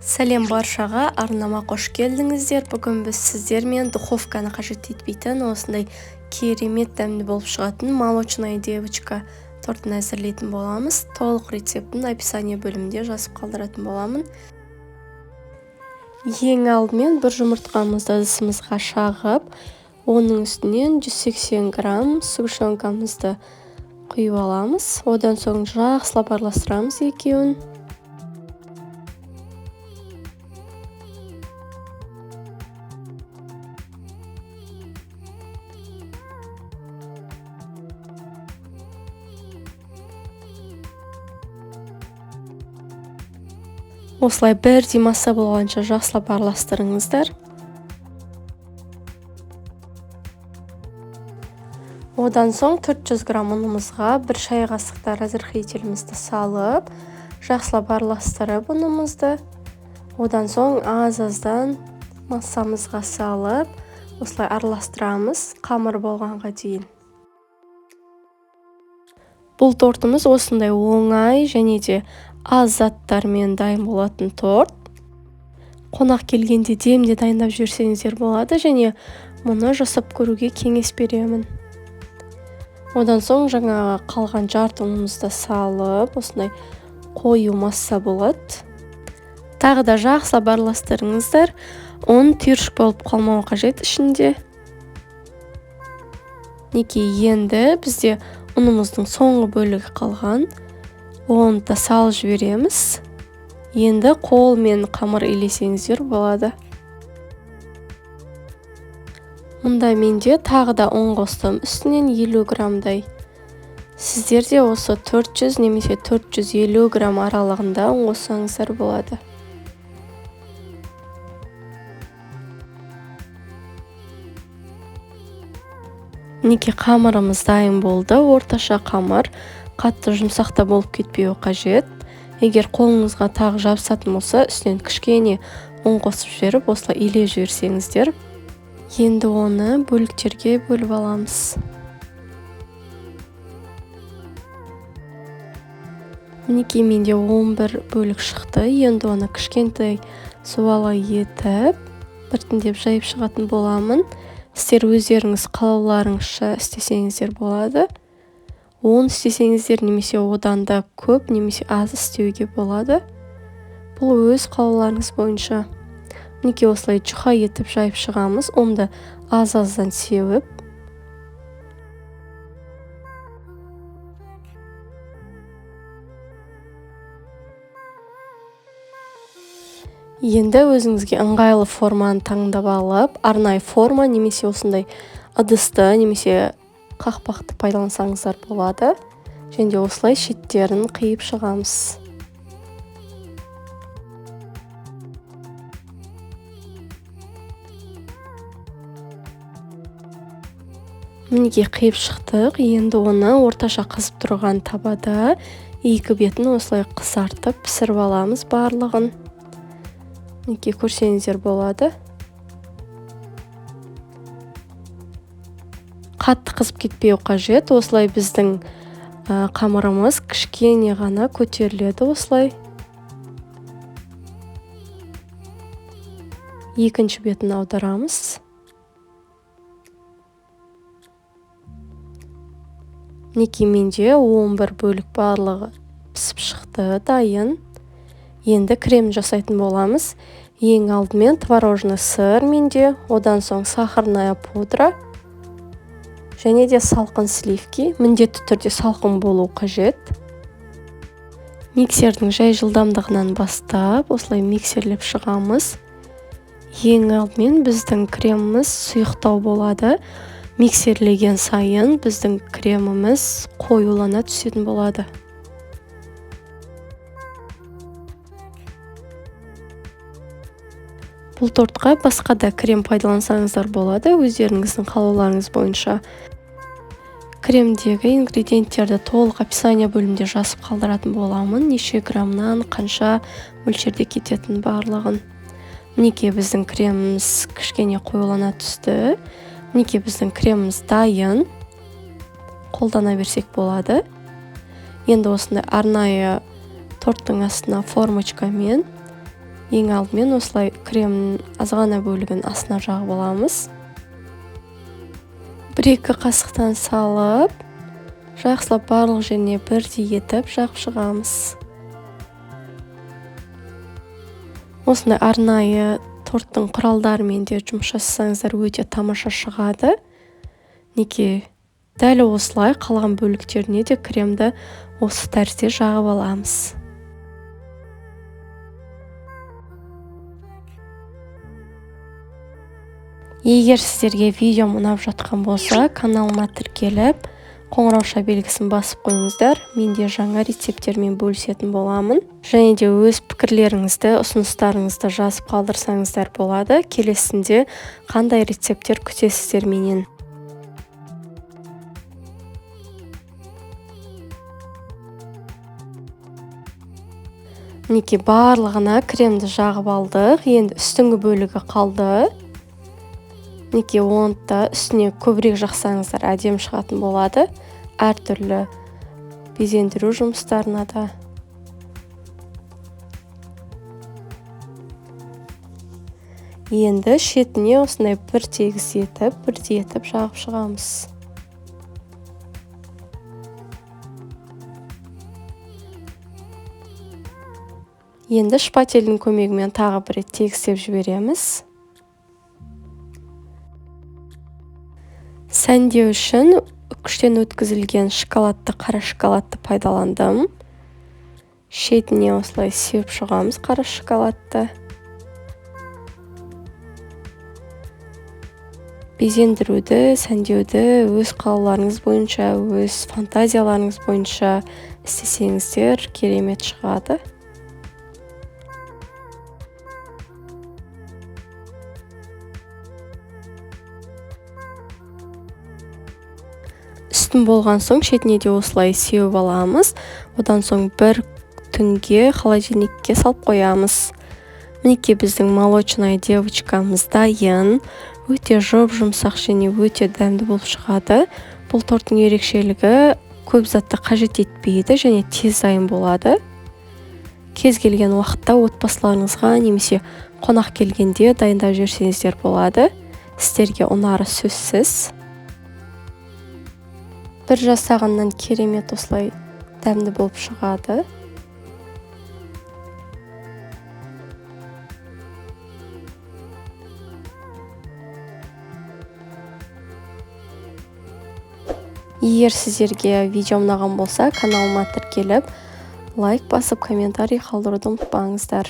Сәлем баршаға, арнама қош келдіңіздер. Бүгін біз сіздермен духовканы қажет етпейтін, осындай керемет дәмді болып шығатын молочная девочка тортын әзірлейтін боламыз. Толық рецептін описание бөлімінде жазып қалдыратын боламын. Ең алдымен бір жұмыртқамызды ыдысымызға шағып, оның үстінен 180 грамм сгущенкамызды құйып аламыз. Одан соң жақсылап араластырамыз екеуін. Осылай бірдей масса болғанша жақсылап араластырыңыздар. Одан соң 400 грамм ұнымызға бір шай қасықта разрыхлителімізді салып, жақсылап араластырып ұнымызды. Одан соң аз-аздан массамызға салып, осылай араластырамыз қамыр болғанға дейін. Бұл тортымыз осындай оңай және де аз заттармен дайын болатын торт. Қонақ келгенде демде дайындап жіберсеңіздер болады және мұны жасап көруге кеңес беремін. Одан соң жаңағы қалған жарты ұнымызды салып, осындай қою масса болады. Тағы да жақсылап араластырыңыздар. Ұн түйіршік болып қалмауы қажет ішінде. Енді бізде ұнымыздың соңғы бөлігі қалған. Оны да салып жібереміз. Енді қолмен қамыр илесеңіздер болады. Мұнда менде тағы да ұн қостым. Үстінен 50 граммдай. Сіздерде осы 400 немесе 450 грамм аралығында ұн қоссаңыздар болады. Қамырымыз дайын болды. Орташа қамыр. Қатты жұмсақта болып кетпеуі қажет. Егер қолыңызға тағы жабысатын болса, үстінен кішкене ұн қосып жіберіп, осылай илеп жіберсеңіздер. Енді оны бөліктерге бөліп аламыз. Менде 11 бөлік шықты. Енді оны кішкентай суала етіп, біртіндеп жайып шығатын боламын. Сіздер өздеріңіз қалауларыңызша істесеңіздер болады. 10 істесеңіздер немесе одан да көп немесе аз істеуге болады. Бұл өз қалауларыңыз бойынша. Осылай жұқа етіп жайып шығамыз. Оны аз-аздан сеуіп. Енді өзіңізге ыңғайлы форманы таңдап алып, арнайы форма немесе осындай ыдысты немесе қақпақты пайдалансаңыздар болады. Және осылай шеттерін қиып шығамыз. Қиып шықтық. Енді оны орташа қызып тұрған табада екі бетін осылай қызартып пісіріп аламыз барлығын. Көрсеңіздер болады. Қатты қызып кетпеу қажет. Осылай біздің қамырымыз кішкене ғана көтеріледі осылай. Екінші бетін аударамыз. Менде 11 бөлік барлығы пісіп шықты, дайын. Енді крем жасайтын боламыз. Ең алдымен творожный сыр менде, одан соң сахарная пудра және де салқын сливки. Міндетті түрде салқын болу қажет. Миксердің жай жылдамдығынан бастап, осылай миксерлеп шығамыз. Ең алдымен біздің креміміз сұйықтау болады. Миксерлеген сайын біздің креміміз қоюлана түсетін болады. Бұл тортқа басқа да крем пайдалансаңыздар болады, өздеріңіздің қалауларыңыз бойынша. Кремдегі ингредиенттерді толық описание бөлімінде жазып қалдыратын боламын. Неше граммнан қанша мөлшерде кететін барлығын. Біздің креміміз кішкене қоюлана түсті. Біздің креміміз дайын. Қолдана берсек болады. Енді осындай арнайы торттың астына формочкамен Ең алдымен осылай кремнің азғана бөлігін астына жағып аламыз. 1-2 қасықтан салып, жақсылап барлық жеріне бірдей етіп жағып шығамыз. Осындай арнайы торттың құралдарымен де жұмыс жасасаңыздар өте тамаша шығады. Неке дәл осылай қалған бөліктеріне де кремді осы тәрізде жағып аламыз. Егер сіздерге видеом ұнап жатқан болса, каналыма тіркеліп, қоңырауша белгісін басып қойыңыздар. Менде жаңа рецепттермен бөлісетін боламын. Және де өз пікірлеріңізді, ұсыныстарыңызды жазып қалдырсаңыздар болады. Келесінде қандай рецепттер күтесіздер менен. Неке барлығына кремді жағып алдық. Енді үстіңгі бөлігі қалды. Неке оны да үстіне көбірек жақсаңыздар әдемі шығатын болады. Әртүрлі безендіру жұмыстарына да. Енді шетіне осындай бір тегіс етіп, бірдей етіп жағып шығамыз. Енді шпательдің көмегімен тағы бір рет тегістеп жібереміз. Сәндеу үшін үкіштен өткізілген шоколадты, қара шоколадты пайдаландым. Шетіне осылай сеуіп шығамыз қара шоколадты. Безендіруді, сәндеуді өз қалауларыңыз бойынша, өз фантазияларыңыз бойынша істесеңіздер керемет шығады. Үстін болған соң шетіне де осылай сеуіп аламыз. Одан соң бір түнге холодильникке салып қоямыз. Мінекей біздің молочная девочкамыз дайын. Өте жұп-жұмсақ және өте дәмді болып шығады. Бұл торттың ерекшелігі көп затты қажет етпейді және тез дайын болады. Кез келген уақытта отбасыларыңызға немесе қонақ келгенде дайындап жіберсеңіздер болады. Сіздерге ұнары сөзсіз. Бір жасағаннан керемет осылай дәмді болып шығады. Егер сіздерге видео ұнаған болса, каналыма тіркеліп, лайк басып, комментарий қалдыруды ұмытпаңыздар.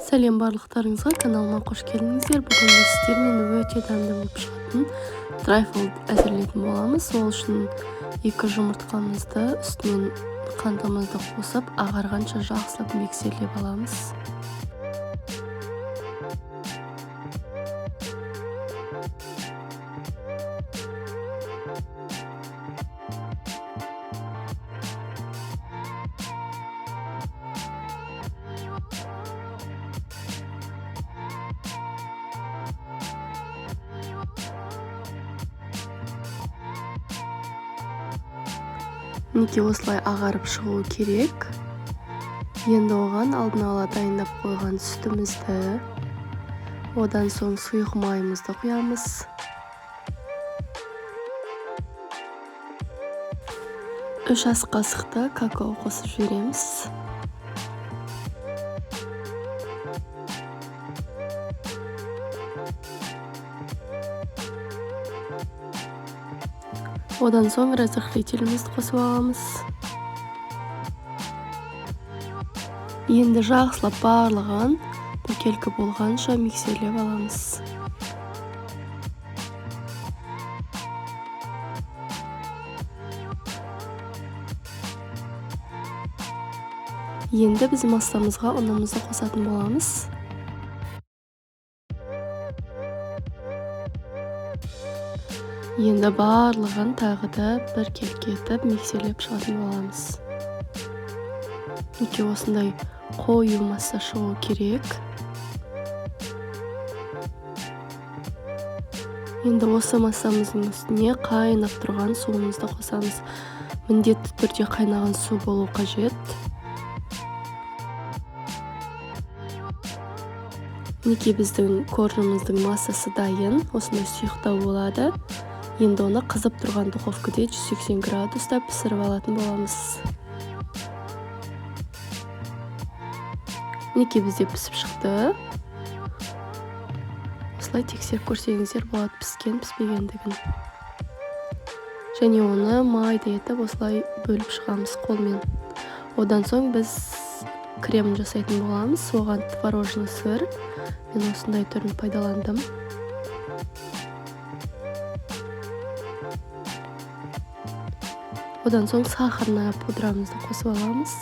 Сәлем барлықтарыңызға, каналыма қош келдіңіздер. Бүгін сіздермен өте дәмді болып шығатын трайфл әзірлейтін боламыз. Ол үшін 2 жұмыртқамызды үстінен қантымызды қосып, ағарғанша жақсылап миксерлеп аламыз. Неке осылай ағарып шығуы керек. Енді оған алдын ала дайындап қойған сүтімізді, одан соң сұйық майымызды құямыз. Үш ас қасықты какао қосып жібереміз. Одан соң разрыхлителімізді қосып аламыз. Енді жақсылап барлығын бөтелке болғанша миксерлеп аламыз. Енді біз массамызға ұнымызды қосатын боламыз. Енді барлығын тағы да бір келкетіп миксерлеп шығатын боламыз. Неке осындай қою масса шығу керек. Енді осы массамыздың үстіне қайнап тұрған суымызды қосамыз. Міндетті түрде қайнаған су болу қажет. Мінекей біздің коржымыздың массасы дайын, осындай сұйықтау болады. Енді оны қызып тұрған духовкада 180 градуста пісіріп алатын боламыз. Мінекей бізде пісіп шықты. Осылай тексеріп көрсеңіздер болады піскен, піспегендігін. Және оны майда етіп осылай бөліп шығамыз қолмен. Одан соң біз кремін жасайтын боламыз. Оған творожный сыр. Мен осындай түрін пайдаландым. Одан соң сахарная пудрамызды қосып аламыз.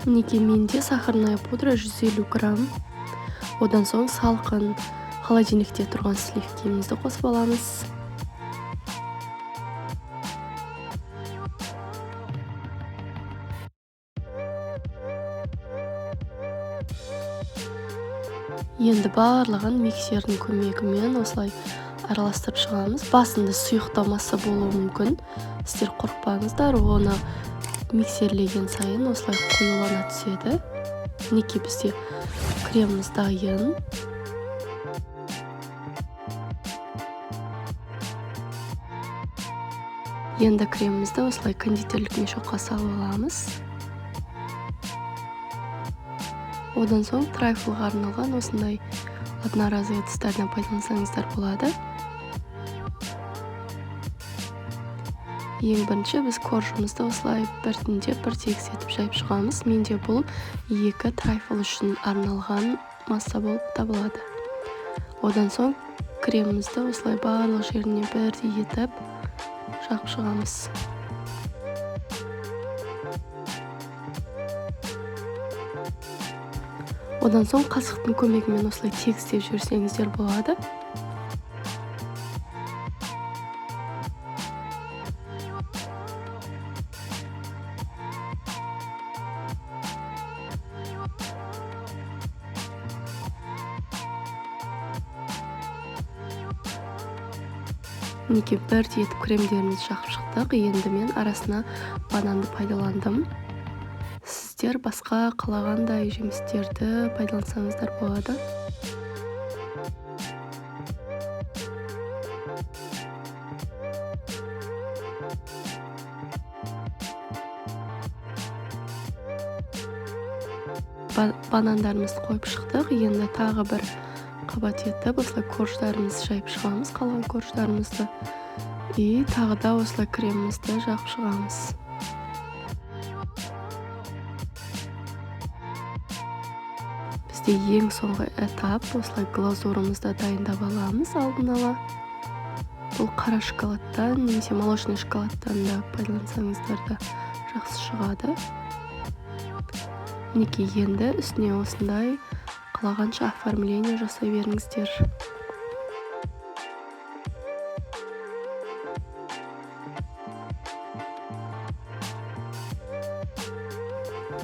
Мінекей менде сахарная пудра 150 грамм. Одан соң салқын холодильникте тұрған сливкімізді қосып аламыз. Енді барлығын миксердің көмегімен осылай араластырып шығамыз. Басында сұйықтау масса болуы мүмкін. Сіздер қорықпаңыздар, оны миксерлеген сайын осылай қоюлана түседі. Мінекей бізде креміміз дайын. Енді кремімізді осылай кондитерлік мешокқа салып аламыз. Одан соң трайфлға арналған осындай одноразовый ыдыстардан пайдалансаңыздар болады. Ең бірінші біз коржымызды осылай біртіндеп тегіс етіп жайып шығамыз. Менде бұл 2 трайфл үшін арналған масса болып табылады. Одан соң кремімізді осылай барлық жеріне бірдей етіп жағып шығамыз. Одан соң қасықтың көмегімен осылай тегістеп жүрсеңіздер болады. Мінекей бірдей етіп кремдерімізді жағып шықтық. Енді мен арасына бананды пайдаландым. Сіздер басқа қалағандай жемістерді пайдалансаңыздар болады. Банандарымызды қойып шықтық. Енді тағы бір қабат етіп, осылай корждарымызды жайып шығамыз, қалған корждарымызды. И тағы да осылай кремімізді жағып шығамыз. Бізде ең соңғы этап осылай глазурымызды дайындап аламыз алдын ала. Бұл қара шоколадтан немесе молочный шоколадтан да пайдалансаңыздар да жақсы шығады. Мінекей енді үстіне осындай қалағанша оформление жасай беріңіздер.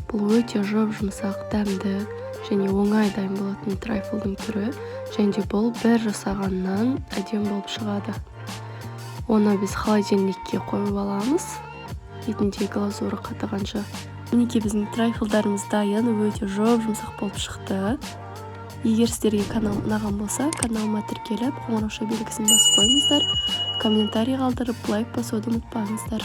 Бұл өте жұмсақ, дәмді және оңай дайын болатын трайфлдың түрі, және бұл бір жасағаннан әдемі болып шығады. Оны біз холодильникке қойып аламыз, бетінде глазуры қатығанша. Мінекей біздің трайфлдарымыз дайын, өте жұмсақ болып шықты. Егер сіздерге канал ұнаған болса, каналыма тіркеліп, қоңырауша белгісін басып қойыңыздар. Комментарий қалдырып, лайк басуды ұмытпаңыздар.